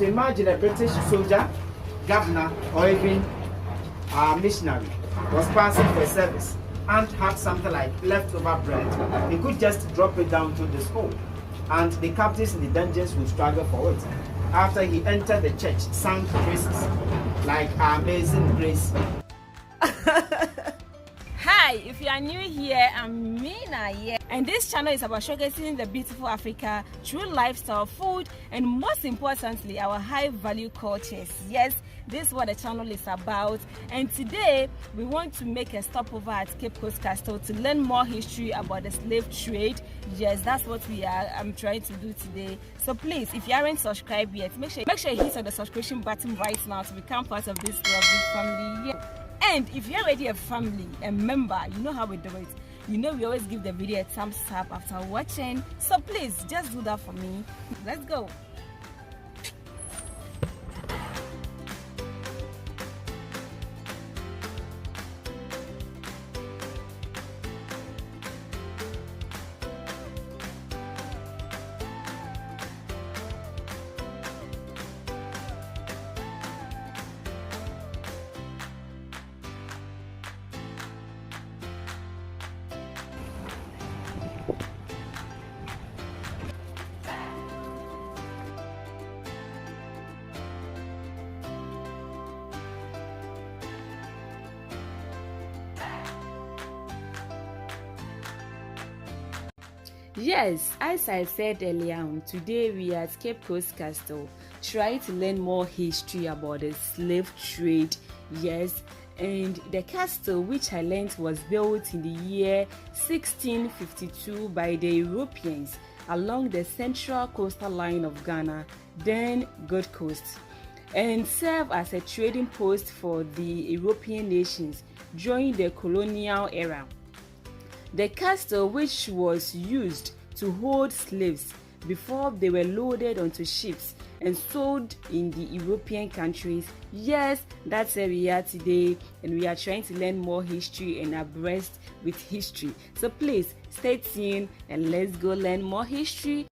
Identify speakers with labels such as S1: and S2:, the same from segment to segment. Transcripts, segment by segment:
S1: So imagine a British soldier, governor, or even a missionary was passing for service and had something like leftover bread. He could just drop it down to this hole, and the captives in the dungeons would struggle for it. After he entered the church, sang praises like Amazing Grace.
S2: Hi, if you are new here, I'm Minah here, and this channel is about showcasing the beautiful Africa through lifestyle, food, and most importantly, our high value cultures. Yes, this is what the channel is about, and today we want to make a stopover at Cape Coast Castle to learn more history about the slave trade. Yes, that's what I'm trying to do today. So please, if you aren't subscribed yet, make sure you hit on the subscription button right now to become part of this lovely family. Yeah. And if you're already a family, a member, you know how we do it. You know we always give the video a thumbs up after watching. So please, just do that for me. Let's go. Yes, as I said earlier on, today we are at Cape Coast Castle, trying to learn more history about the slave trade. Yes, and the castle, which I learned, was built in the year 1652 by the Europeans along the central coastal line of Ghana, then Gold Coast, and served as a trading post for the European nations during the colonial era. The castle, which was used to hold slaves before they were loaded onto ships and sold in the European countries. Yes, that's where we are today, and we are trying to learn more history and abreast with history. So please stay tuned and let's go learn more history.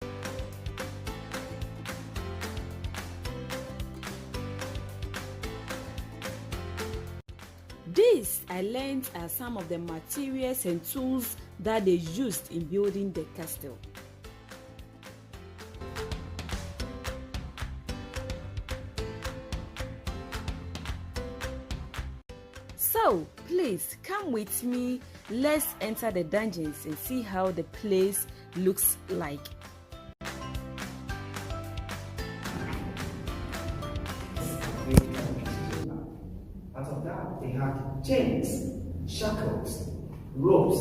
S2: These I learned are some of the materials and tools that they used in building the castle. So please come with me, let's enter the dungeons and see how the place looks like.
S1: Out of that, they had chains, shackles, ropes,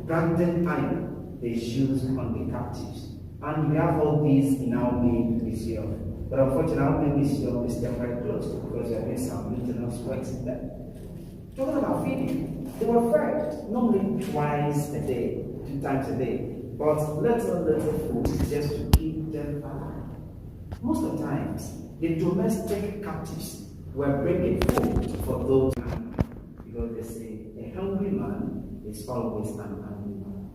S1: branded iron they used on the captives. And we have all these in our main museum. But unfortunately, our main museum is still very close because there have been some maintenance works in there. Talking about feeding, they were fed normally twice a day, 2 times a day, but little food just to keep them alive. Most of the times, the domestic captives were bringing food for those men, because they say a hungry man is always an angry man.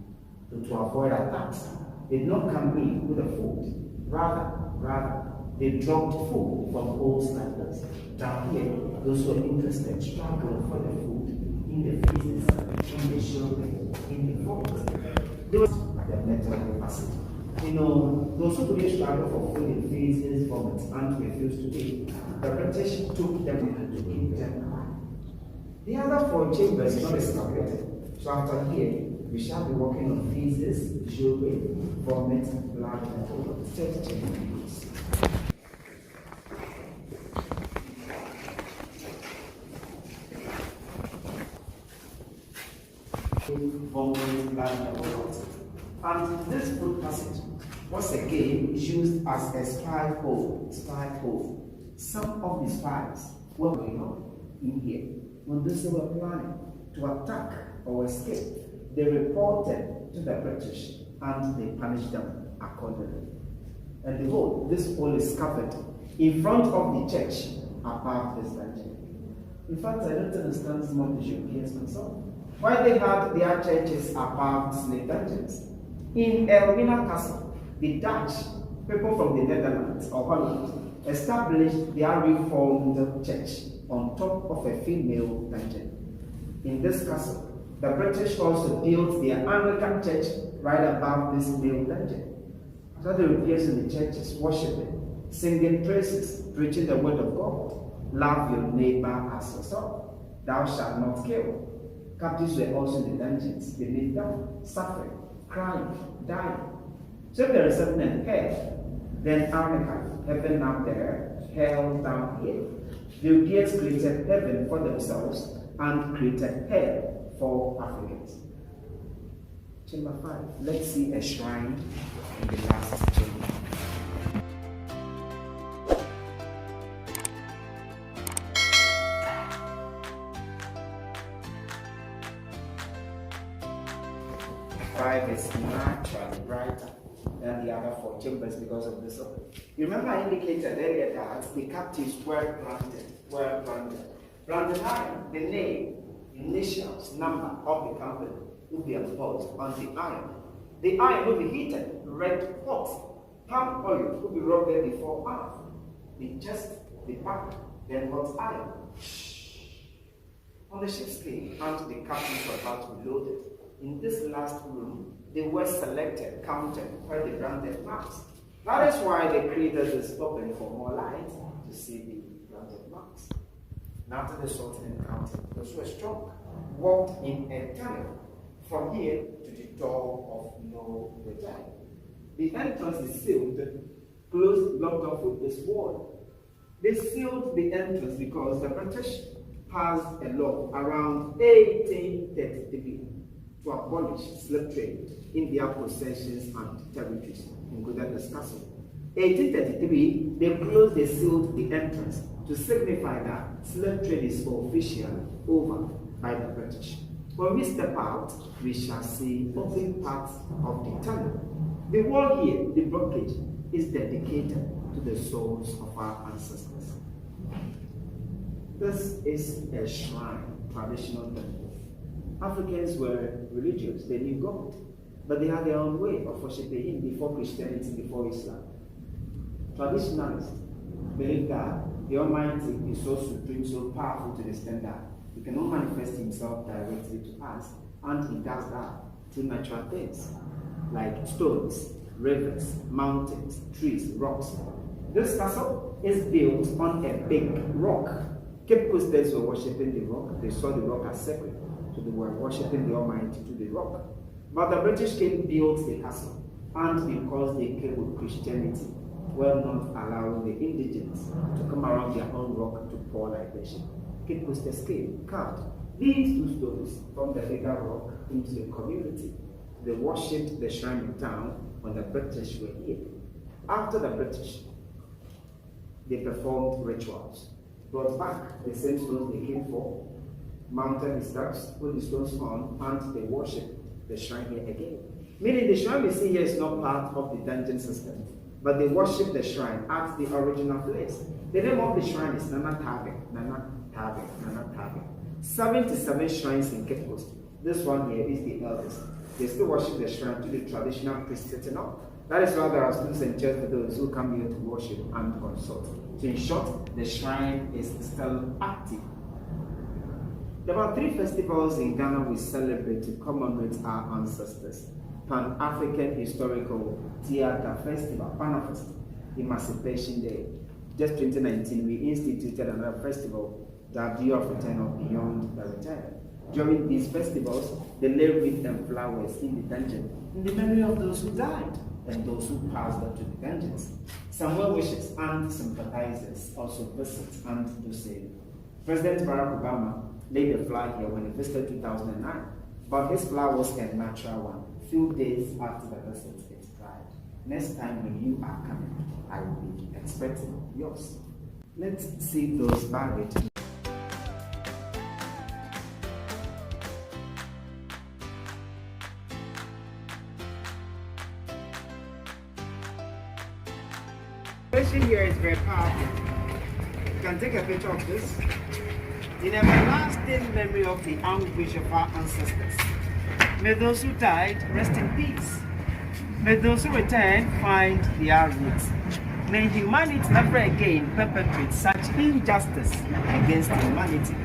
S1: So to avoid attacks, they did not come in with the food. Rather, they dropped food from old settlers. Down here, those who are interested struggled for the food in the freezers, in the shelving, in the forks. There was the mental capacity. You know, those who couldn't struggle for food in freezers, vomit, and refused to eat, the British took them and to keep them alive. The other 4 chambers is not excavated. So after here, we shall be working on feces, jewelry, vomit, blood, and all 30 chambers. Vomit, blood, and all. And this food passage was again used as a spy hole. Some of the spies were going on in here. When those who were planning to attack or escape, they reported to the British and they punished them accordingly. And behold, this hole is covered in front of the church above this dungeon. In fact, I don't understand some of the Europeans myself. Why they had their churches above slave dungeons. In Minah Castle, the Dutch, people from the Netherlands or Holland, established their reformed church on top of a female dungeon. In this castle, the British also built their Anglican church right above this male dungeon. So they appears in the churches, worshiping, singing praises, preaching the word of God. Love your neighbor as yourself. Thou shalt not kill. Captives were also in the dungeons. They lived down, suffering, crying, dying. So if there is something in hell, then Africa, heaven up there, hell down here. The Europeans created heaven for themselves and created hell for Africans. Chamber 5. Let's see a shrine in the last chamber. Five is naturally brighter than the other 4 chambers because of this. You remember I indicated earlier that the captives were branded. Branded iron, the name, initials, number of the company will be embossed on the iron. The iron will be heated, red hot. Palm oil will be rubbed there before off. The chest, the back, then hot iron. On the ship's came, and the captains were about to be loaded. In this last room, they were selected, counted, where they branded marks. That is why they created this opening for more light to see the branded marks. And after the sorting and counting, those who were strong walked in a tunnel from here to the door of no return. The entrance is sealed, closed, blocked off with this wall. They sealed the entrance because the British passed a law around 1833 to abolish slave trade in their possessions and territories, including this castle. 1833, they closed, they sealed the entrance to signify that slave trade is officially over by the British. When we step out, we shall see open parts of the tunnel. The wall here, the blockage, is dedicated to the souls of our ancestors. This is a shrine, traditional temple. Africans were religious, they knew God, but they had their own way of worshiping Him before Christianity, before Islam. Traditionalists believe that the Almighty is so supreme, so powerful to the extent that He cannot manifest Himself directly to us, and He does that through natural things like stones, rivers, mountains, trees, rocks. This castle is built on a big rock. Cape Coasters were worshipping the rock, they saw the rock as sacred. So they were worshipping the Almighty to the rock. But the British king built the castle, and because they came with Christianity, were not allowing the indigents to come around their own rock to pour libation. Cape Coasters came, carved these 2 stones from the bigger rock into the community. They worshipped the shrine in town when the British were here. After the British, they performed rituals, brought back the same stones they came for, mounted the steps, put the stones on, and they worship the shrine here again. Meaning the shrine we see here is not part of the dungeon system, but they worship the shrine at the original place. The name of the shrine is Nana Tabe, Nana Tabe, Nana Tabe. 77 shrines in Cape Coast. This one here is the eldest. They still worship the shrine to the traditional priest setting up. That is why there are students in church for those who come here to worship and consult. So in short, the shrine is still active. There are 3 festivals in Ghana we celebrate to commemorate our ancestors. Pan-African Historical Theatre Festival, PANAFest, Emancipation Day. Just 2019, we instituted another festival, the View of Return of Beyond the Return. During these festivals, they lay wreaths and flowers in the dungeon in the memory of those who died and those who passed on to the dungeons. Some well-wishers and sympathizers also visit and do same. President Barack Obama laid a flag here when he visited 2009, but his flag was a natural one. Few days after the visit, it dried. Next time when you are coming, I will be expecting yours. Let's see those buried. Especially here is very powerful. You can take a picture of this. In everlasting memory of the anguish of our ancestors. May those who died rest in peace. May those who return find their roots. May humanity never again perpetrate such injustice against humanity.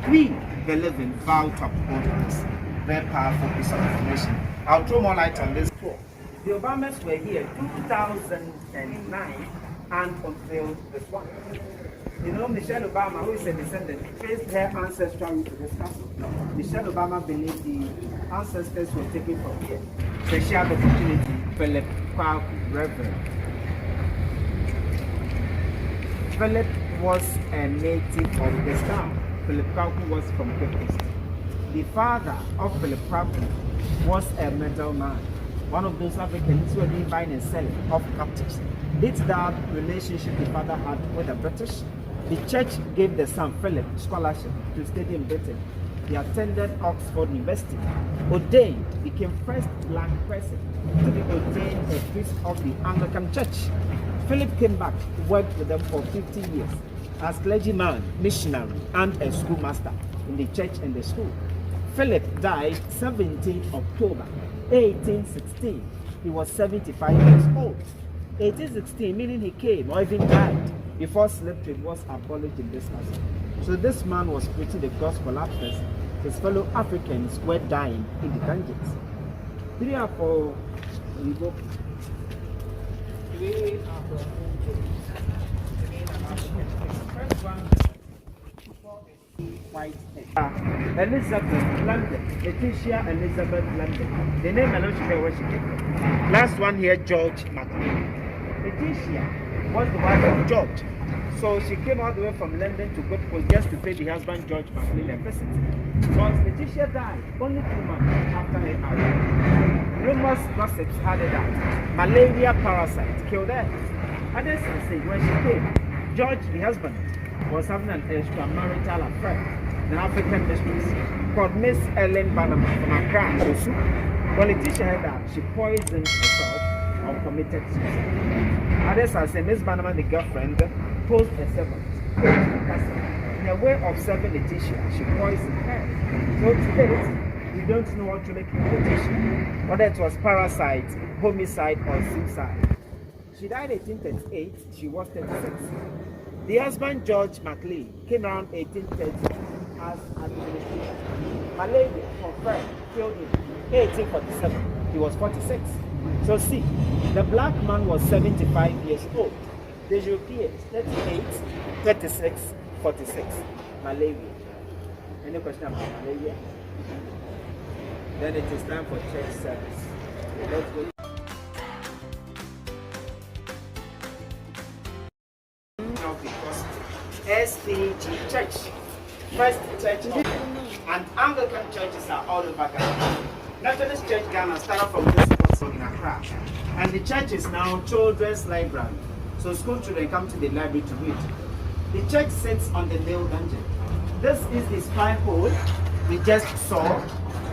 S1: We, the living, vow to uphold this very powerful piece of information. I'll throw more light on this. The Obamas were here 2009 and until this one. You know, Michelle Obama, who is a descendant, traced her ancestral route to this castle. Michelle Obama believed the ancestors were taken from here. So she had the opportunity, Philip Clusq, Reverend. Philip was a native of this town. Philip Clusq was from Cape Coast. The father of Philip Clusq was a middleman, one of those Africans who were doing buying and selling of captives. It's that relationship the father had with the British. The church gave the son Philip scholarship to study in Britain. He attended Oxford University, ordained, became first black person to be ordained a priest of the Anglican Church. Philip came back, worked with them for 50 years as clergyman, missionary, and a schoolmaster in the church and the school. Philip died 17th October 1816. He was 75 years old. 1816 meaning he came or even died before slave trade was abolished in this country. So this man was preaching the gospel after his fellow Africans were dying in the dungeons. 3 or 4 people. 3 or 4 first one white Elizabeth London, Letitia Elizabeth London. The name alone should be where she came from. Last one here, George McLean. Letitia was the wife of George. So she came all the way from London to Gold Coast just to pay the husband George McLean a visit. But Letitia died only 2 months after her arrival. Rumors, gossips had it out. Malaria parasite killed her. Others say when she came, George, the husband, was having an extramarital affair. An African mistress called Miss Ellen Barnum from Accra. When Letitia heard that, she poisoned herself or committed suicide. Others are saying Miss Barnum, the girlfriend, posed a servant in a way of serving Letitia. She poisoned her. So to date, we don't know what to make of Letitia, whether it was parasite, homicide, or suicide. She died 1838. She was 36. The husband George McLean came around 1830 as administrator. Malaria confirmed killed him 1847. He was 46. So see, the black man was 75 years old. The Europeans 38, 36, 46. Malaria. Any question about malaria? Then it is time for church service. Let's go. SPG Church, First Church, and Anglican churches are all over Ghana. Methodist Church Ghana started from this spot in Accra, and the church is now children's library. So school children come to the library to read. The church sits on the male dungeon. This is the spy hole we just saw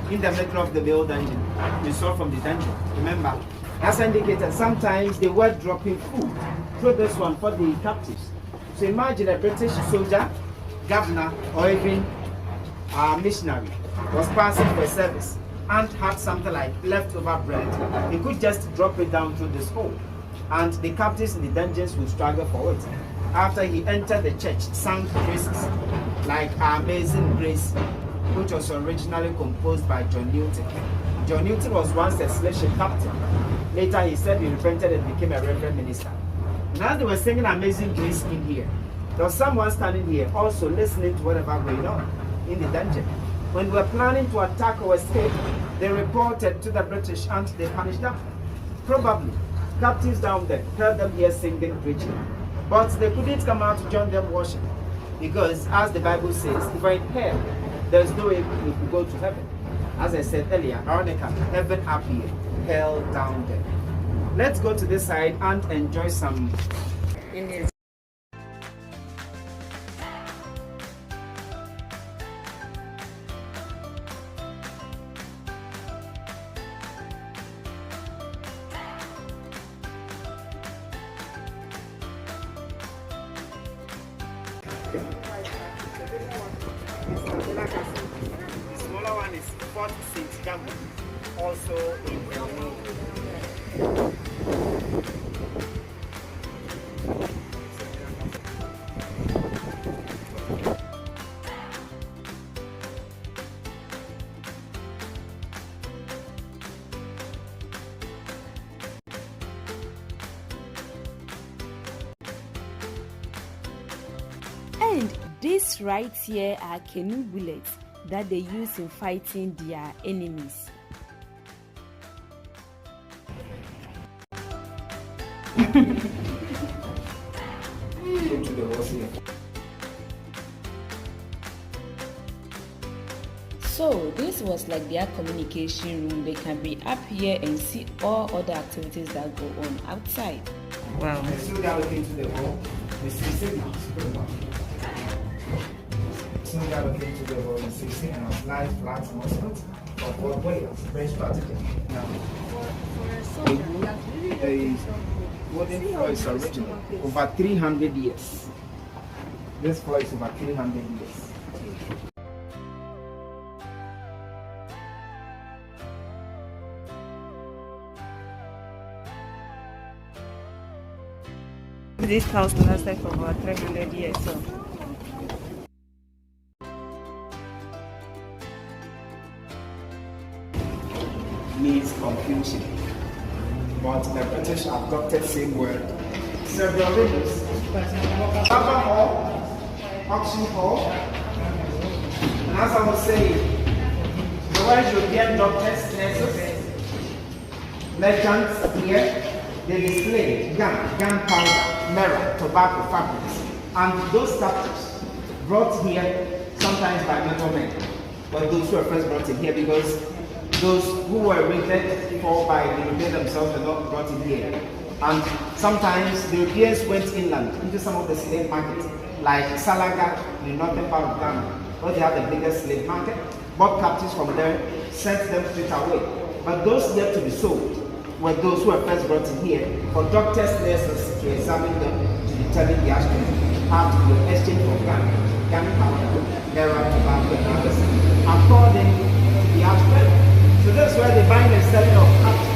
S1: in the middle of the male dungeon. We saw from the dungeon. Remember, as indicated, sometimes they were dropping food through this one for the captives. So imagine a British soldier, governor, or even a missionary was passing for service and had something like leftover bread. He could just drop it down through this hole, and the captives in the dungeons would struggle for it. After he entered the church, sang praises like Amazing Grace, which was originally composed by John Newton. John Newton was once a slave ship captain. Later he said he repented and became a reverend minister. And as they were singing Amazing Grace in here, there was someone standing here also listening to whatever going on in the dungeon. When they were planning to attack or escape, they reported to the British and they punished them. Probably, captives down there heard them here singing, preaching. But they couldn't come out to join them worship. Because as the Bible says, if we're in hell, there's no way we could go to heaven. As I said earlier, ironically, heaven up here, hell down there. Let's go to this side and enjoy some Indian. The smaller one is Fort St. Jago, also in VLLO.
S2: And these right here are canoe bullets that they use in fighting their enemies. So this was like their communication room. They can be up here and see all other activities that go on outside.
S1: Wow. So that we came to the hall, we see signals. So that we came to the hall, we see signals, light, flags, muscles, or four players. Very strategic. Now, the wooden floor is original, over 300 years. This floor is over 300 years.
S3: This house lasted for about 300 years. So.
S1: Means confusion, but the British adopted same word. Several labels: Harbour Hall, Auction Hall, and as I was saying, the word European doctors, nurses, merchants here. They display gunpowder, mirror, tobacco, fabrics, and those captives brought here sometimes by middlemen, but those who were first brought in here because those who were raided for by the Europeans themselves were not brought in here. And sometimes the Europeans went inland into some of the slave markets, like Salaga, in the northern part of Ghana, where they have the biggest slave market, bought captives from there, sent them straight away. But those yet to be sold were those who were first brought in here for doctors, nurses to examine them to determine the action, how to do exchange for gunpowder, naira, tobacco, and others, according to the aspect. So that's where the buying and selling of captives.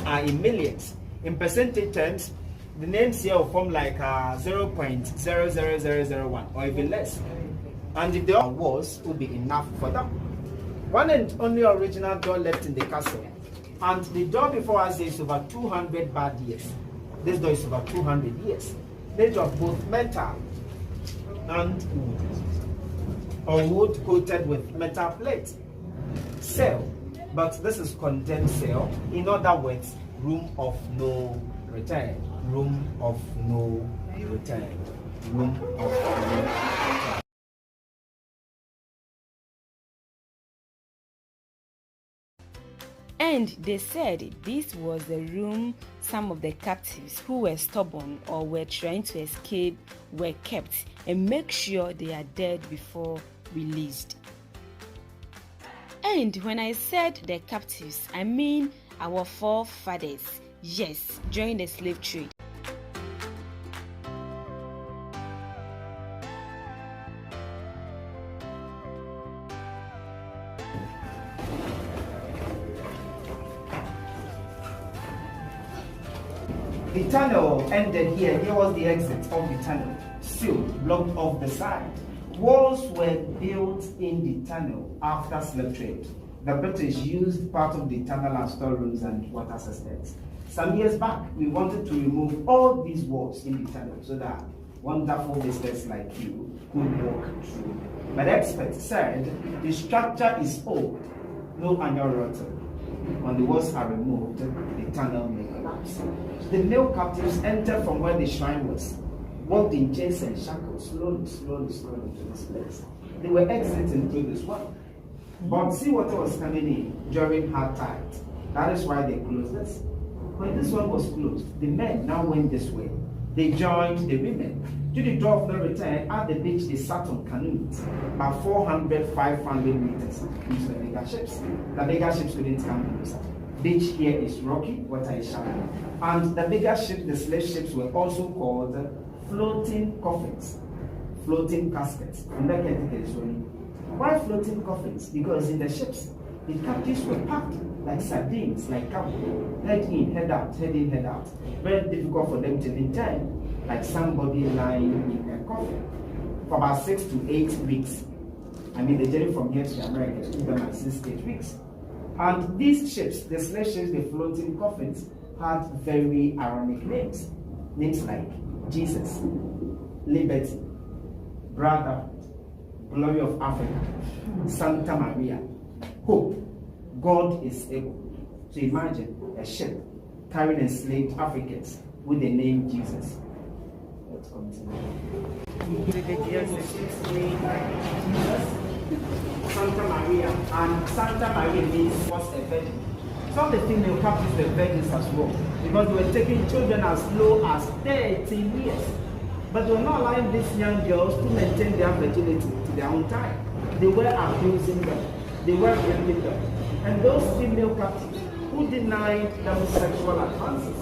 S1: Are in millions. In percentage terms, the names here will form like 0.00001 or even less. And if there was, would be enough for them. One and only original door left in the castle. And the door before us is over 200 bad years. This door is over 200 years. Made of both metal and wood, or wood coated with metal plate. Cell, but this is condemned cell. In other words, room of no return. Room of no return. Room of no return.
S2: And they said this was the room some of the captives who were stubborn or were trying to escape were kept, and make sure they are dead before released. And when I said the captives, I mean our forefathers, yes, during the slave trade.
S1: The tunnel ended here. Here was the exit of the tunnel, sealed, blocked off the side. Walls were built in the tunnel after slave trade. The British used part of the tunnel as storerooms and water systems. Some years back, we wanted to remove all these walls in the tunnel so that wonderful visitors like you could walk through. But experts said the structure is old, no annual rotting. When the walls are removed, the tunnel may collapse. The male captives entered from where the shrine was, walked in chains and shackles, slowly to this place. They were exiting through this one. But sea water was coming in during hard tides. That is why they closed this. When this one was closed, the men now went this way. They joined the women. To the door of no return, at the beach, they sat on canoes, about 400, 500 meters into the bigger ships. The bigger ships couldn't come closer. Beach here is rocky, water is shallow. And the bigger ships, the slave ships, were also called floating coffins, floating caskets. Why floating coffins? Because in the ships, the captives were packed like sardines, like cattle, head in, head out, head in, head out. Very difficult for them to maintain, like somebody lying in a coffin for about 6 to 8 weeks. I mean, the journey from here to the Americas took them like 6-8 weeks. And these ships, the slave ships, the floating coffins, had very ironic names. Names like Jesus, Liberty, Brother, Glory of Africa, Santa Maria, Hope, God is able. So imagine a ship carrying enslaved Africans with the name Jesus. Let's continue. Santa Maria, and Santa Maria means was a virgin. Some of the female captives were virgins as well, because they were taking children as low as 13 years. But they were not allowing these young girls to maintain their virginity to their own time. They were abusing them, they were raping them. And those female captives who denied them sexual advances,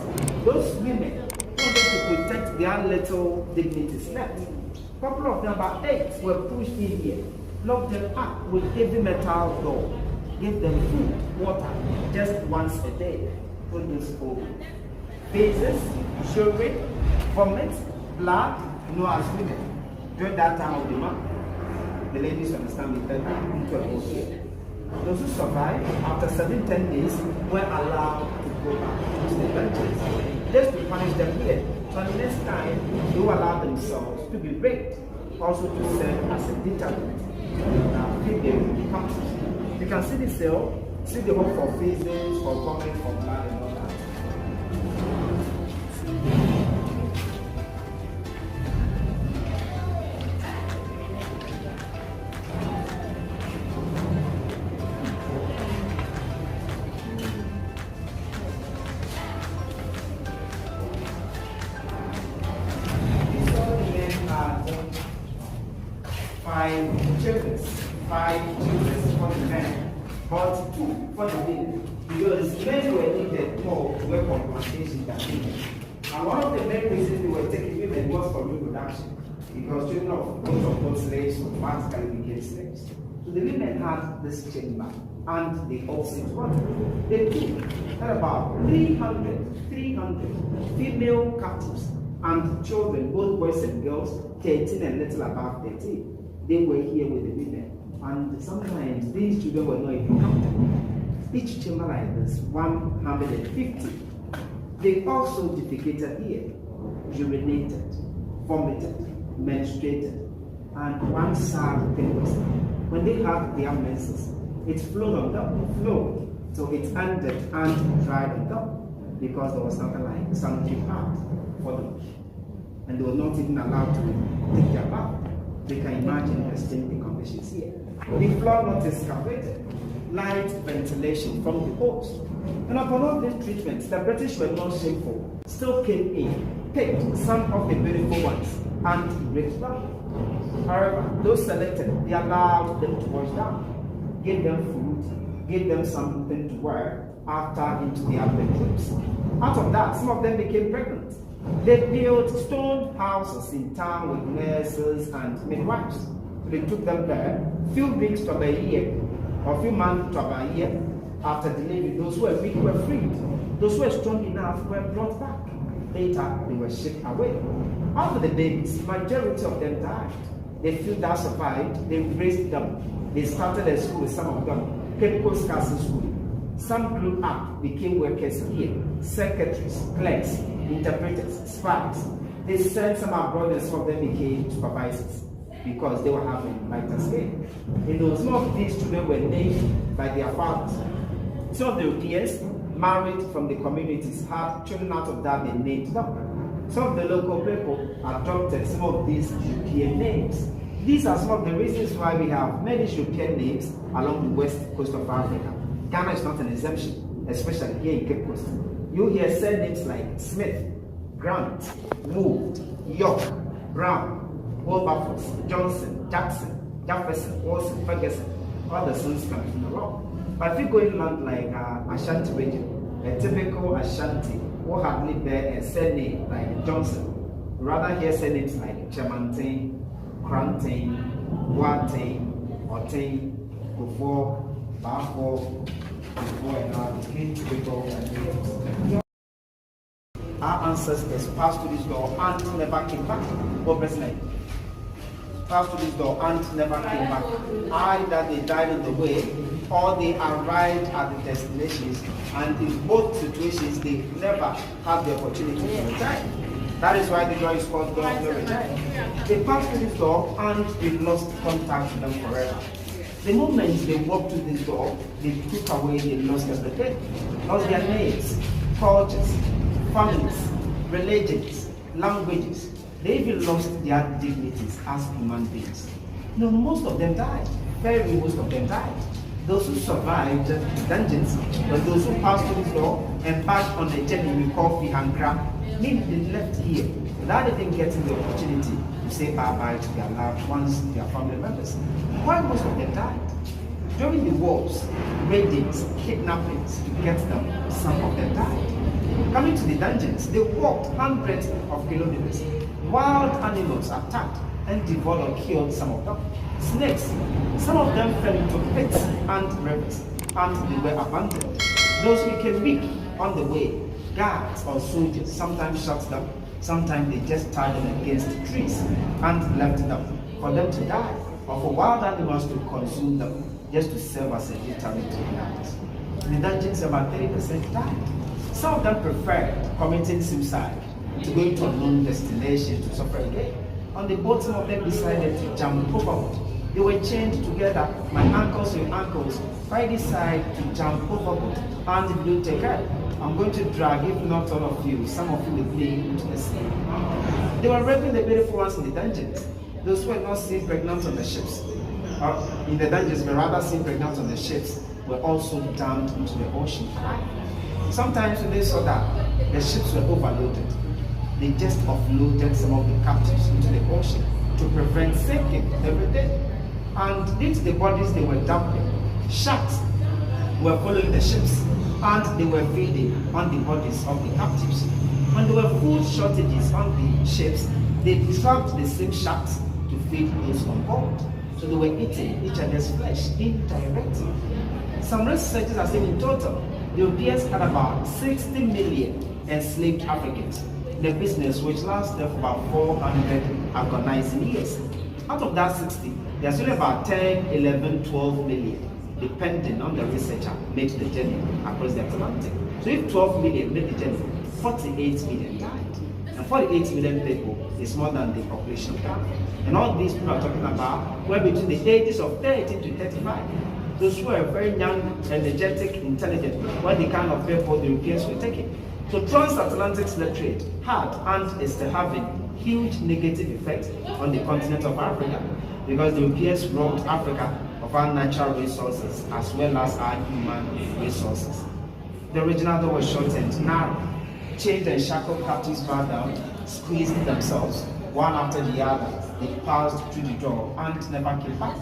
S1: those women wanted to protect their little dignities left. A couple of them, about 8, were pushed in here, locked them up with heavy metal door, gave them food, water, just once a day. Put this over. Faces, urine, vomit, blood, no as women. During that time of the month, the ladies understand me better into a boat here. Those who survived after 7-10 days were allowed to go back to the countries, just to punish them here. So the next time, they will allow themselves to be raped, also to serve as a deterrent. You can see the cell, see the hope for feces, for vomit, for blood, and all that. Five children for the men, but 2 for the women, because men were needed more to work on plantation than women. And one of the main reasons they were taking women was for reproduction, because children of both slaves automatically became slaves. So the women had this chamber, and they also wanted. They took about 300 female captives and children, both boys and girls, 13 and little above 13. They were here with the women, and sometimes these children were not even counted. Each chamber like this, 150. They also defecated here, urinated, vomited, menstruated, and one sad thing was, when they had their menses, it flowed on them, so it ended and dried on them, because there was nothing like sanitary pad for them, and they were not even allowed to take their bath. They can imagine the stinky conditions here. The floor not excavated, light ventilation from the post. And upon all these treatments, the British were not shameful, still came in, picked some of the beautiful ones, and raped them. However, those selected, they allowed them to wash down, gave them food, gave them something to wear after into their bedrooms. Out of that, some of them became pregnant. They built stone houses in town with nurses and midwives. They took them there, few weeks to about a year, or a few months to about a year. After delivery, those who were weak were freed. Those who were strong enough were brought back. Later, they were shipped away. After the babies, majority of them died. The few that survived, they raised them. They started a school with some of them, Clusq school. Some grew up, became workers here, secretaries, clerks, interpreters, spies. They sent some abroad and some of them became supervisors because they were having lighter skin. Some of these children were named by their fathers. Some of the Europeans married from the communities had children out of that, they named them. Some of the local people adopted some of these European names. These are some of the reasons why we have many European names along the west coast of Africa. Ghana is not an exemption, especially here in Cape Coast. You hear surnames like Smith, Grant, Wood, York, Brown, Wilberforce, Johnson, Jackson, Jefferson, Wilson, Ferguson. All the sons come from the rock. But if you go inland like Ashanti region, a typical Ashanti will hardly bear a surname like Johnson. Rather hear surnames like Chemantin, Crantin, Watin, Otin, Kufor, Bafo, before and now became typical and our ancestors passed through this door and never came back. What president? passed through this door and never came back. Either they died on the way or they arrived at the destinations, and in both situations they never had the opportunity to return. That is why the door is called door of no return. They passed through this door and we lost contact with them forever. The moment they walked through this door, they took away, they lost everything. Lost their names, cultures, families, religions, languages. They even lost their dignities as human beings. No, most of them died. Very most of them died. Those who survived the dungeons, but those who passed through this door and passed on the journey we call Fihankra, meaning they left here without even getting the opportunity to say bye-bye to their loved ones, their family members. Why most of them died? During the wars, raidings, kidnappings, to get them, some of them died. Coming to the dungeons, they walked hundreds of kilometers. Wild animals attacked and devoured or killed some of them. Snakes, some of them fell into pits and rivers, and they were abandoned. Those became weak on the way. Guards or soldiers sometimes shot them, sometimes they just tied them against trees and left them for them to die, or for wild animals to consume them, just to serve as a deterrent to the others. In the dungeons, about 30% died. Some of them preferred committing suicide to going to a known destination to suffer again. On the boat, some of them decided to jump overboard. They were chained together, my ankles and ankles, by the side to jump overboard. And if you don't take care, I'm going to drag, if not all of you, some of you with me into the sea. They were raping the beautiful ones in the dungeons. Those who were not seen pregnant on the ships, or in the dungeons, but rather seen pregnant on the ships, were also dumped into the ocean. Sometimes when they saw that the ships were overloaded, they just offloaded some of the captives into the ocean to prevent sinking everything. And into the bodies they were dumping, sharks were following the ships and they were feeding on the bodies of the captives. When there were food shortages on the ships, they trapped the same sharks to feed those on board. So they were eating each other's flesh indirectly. Some researchers are saying in total, the Europeans had about 60 million enslaved Africans. The business, which lasted for about 400 agonizing years. Out of that 60, there's only about 10, 11, 12 million, depending on the researcher, made the journey across the Atlantic. So if 12 million made the journey, 48 million died. And 48 million people is more than the population of Ghana. And all these people are talking about were between the ages of 13 to 35. Those who are very young, energetic, intelligent, were the kind of people the Europeans were taking. So transatlantic slave trade had and is still having huge negative effects on the continent of Africa, because the Europeans robbed Africa of our natural resources as well as our human resources. The original door was short and narrow. Chained and shackled captives bowed down, squeezed themselves, one after the other. They passed through the door and never came back.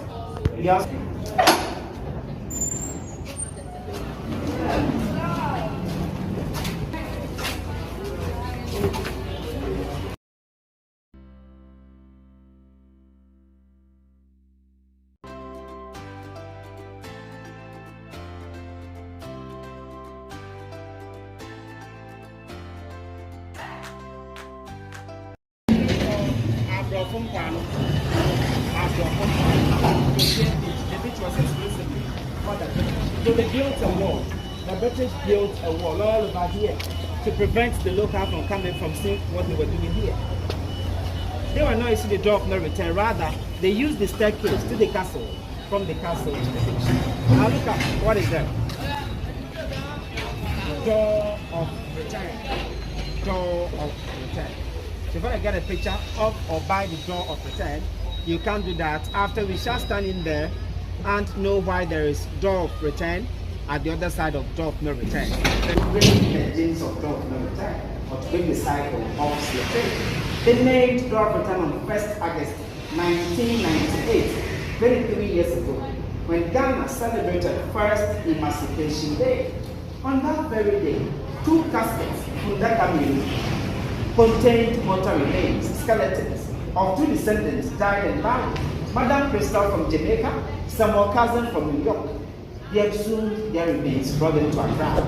S1: The beach was exclusively for the British. So they built a wall. The British built a wall all over here to prevent the locals from coming from seeing what they were doing here. They were not using the door of no return, rather they used the staircase to the castle, from the castle to the beach. Now look at what is that? Door of return. Door of return. So if I get a picture of or by the door of return, you can do that after we shall stand in there and know why there is door of return at the other side of door of no return. Then bring the engines of door of no return, or to bring the cycle of slave trade. They made door of return on 1st August 1998, 23 years ago, when Ghana celebrated first Emancipation Day. On that very day, 2 caskets from Dakamiru contained mortal remains, skeletons of 2 descendants died and married. Madam Crystal from Jamaica, Samuel Cousin from New York. They exhumed their remains, brought them to Accra,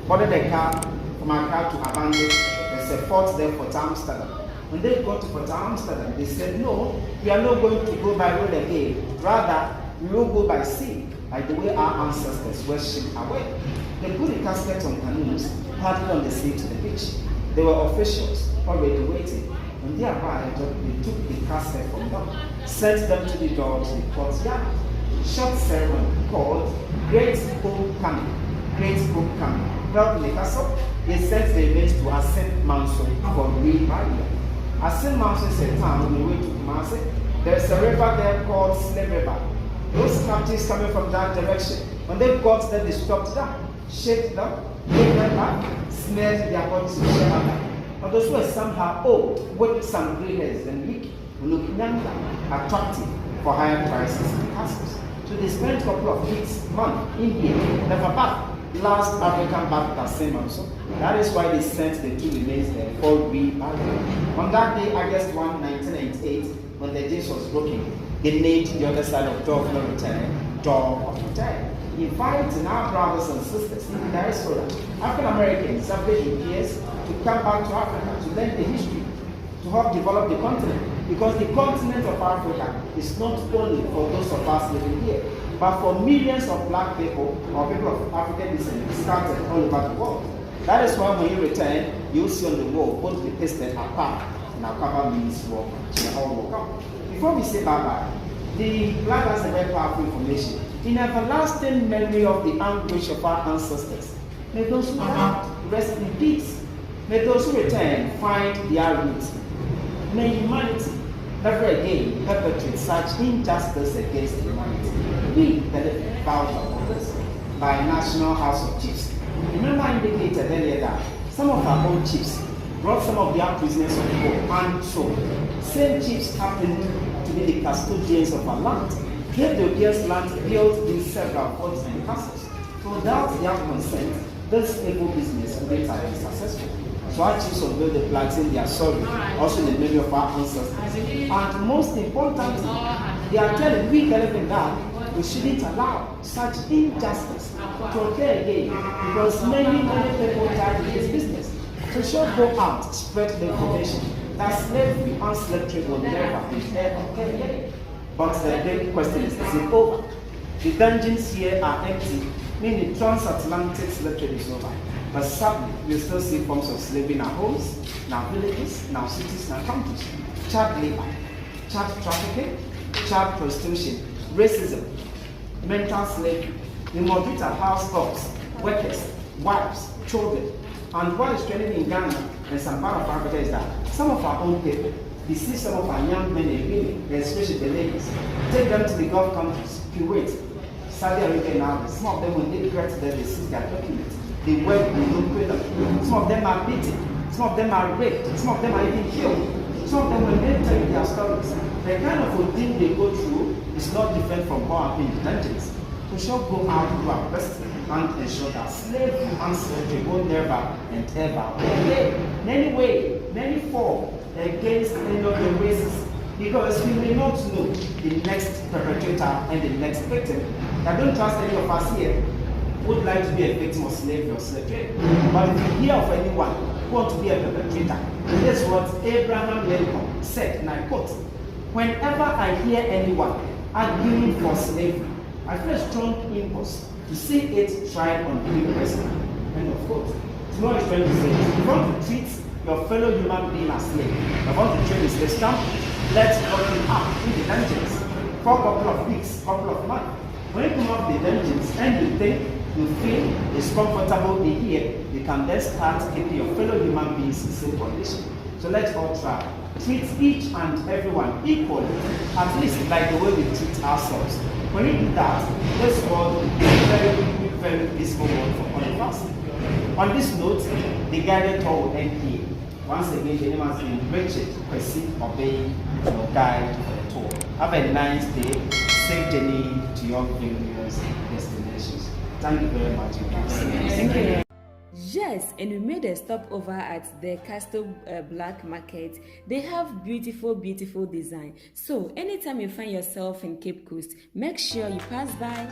S1: boarded a car from Accra to abandon, and set forth there for Amsterdam. When they got to Port Amsterdam, they said, no, we are not going to go by road again. Rather, we will go by sea, like the way our ancestors were shipped away. They put the casket on canoes, paddled on the sea to the beach. There were officials already waiting. When they arrived, they took the casket from them, sent them to the door to the courtyard. Short ceremony called Great Homecoming. Great Homecoming. Well, in the castle, they sent the remains to Ascent Mountain for reburial. Ascent Mountain is a town on the way to Kumasi. There's a river there called Slave River. Those captives coming from that direction, when they got there, they stopped them, shaped them, gave them back, snared their bodies to share other. But those who were somehow old, with some gray hairs and weak, look younger, attractive for higher prices in castles. So they spent a couple of weeks, months in here, never back. Last African back that same also. That is why they sent the two remains there for reburial. On that day, August 1, 1998, when the days was broken, they named the other side of door of no return, door of return. Inviting our brothers and sisters in the diaspora, African Americans, African Europeans, to come back to Africa to learn the history, to help develop the continent. Because the continent of Africa is not only for those of us living here, but for millions of black people or people of African descent scattered all over the world. That is why when you return, you'll see on the wall both be pasted apart. And Akaba means welcome. You're all welcome. Before we say bye-bye, the flag has a very powerful information. In everlasting memory of the anguish of our ancestors, may those who died rest in peace. May those who return find their roots. May humanity never again perpetrate such injustice against humanity. We, the living, vow upon this by National House of Chiefs. Remember I indicated earlier that some of our own chiefs brought some of their prisoners of war and so same chiefs happened to be the custodians of our land, gave the Obia's land built in several forts and castles. So without their consent, this evil business would be entirely successful. So our chiefs unveiled the flags in their sorrow, also in the memory of our ancestors. And most importantly, they are telling we living that we shouldn't allow such injustice to occur again, because many people died in this business. So we should go out, spread the information that slavery and slave trade will never occur again. But the big question is it over? The dungeons here are empty, meaning the transatlantic slave trade is over. But sadly, we still see forms of slavery in our homes, in our villages, in our cities, in our countries. Child labor, child trafficking, child prostitution, racism, mental slavery. We must our house dogs, workers, wives, children. And what is trending in Ghana and some part of Africa is that some of our own people, we see some of our young men and women, especially the ladies, take them to the Gulf countries, Kuwait, Saudi Arabia and others. Some of them, when they get there, they see their documents. They work, they don't pay them. Some of them are beaten. Some of them are raped. Some of them are even killed. Some of them, when they tell you their stories, the kind of routine they go through is not different from our independence. We should go out to our best and ensure that slavery and slavery will never and ever again. In any way, many fall against any of the races, because we may not know the next perpetrator and the next victim. I don't trust any of us here would like to be a victim of slavery or slave trade. But if you hear of anyone who wants to be a perpetrator, this is what Abraham Lincoln said, and I quote, "Whenever I hear anyone arguing for slavery, I feel a strong impulse to see it tried on real person." End of quote. It's what he's trying to say. If you want to treat your fellow human being as slave, if you want to treat his system, let's lock him up in the dungeons for a couple of weeks, couple of months. When you come up the dungeons and you think you feel it's comfortable in here, you can then start keeping your fellow human beings in the same condition. So let's all try. Treat each and everyone equally, at least like the way we treat ourselves. When you do that, this world will be a very, very peaceful world for all of us. On this note, the guided tour will end here. Once again, the name has been Richard Clusq obeying your guide for the tour. Have a nice day. Safe journey to your various destinations. Thank you very much.
S3: Thank you.
S2: Yes, and we made a stopover at the Castle Black Market. They have beautiful, beautiful design. So anytime you find yourself in Cape Coast, make sure you pass by.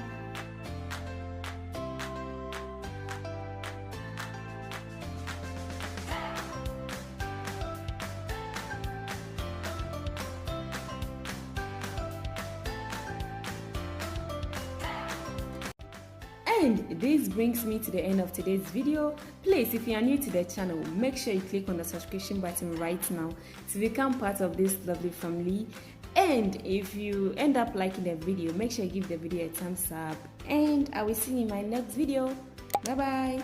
S2: And this brings me to the end of today's video. Please, if you are new to the channel, make sure you click on the subscription button right now to become part of this lovely family. And if you end up liking the video, make sure you give the video a thumbs up. And I will see you in my next video. Bye bye.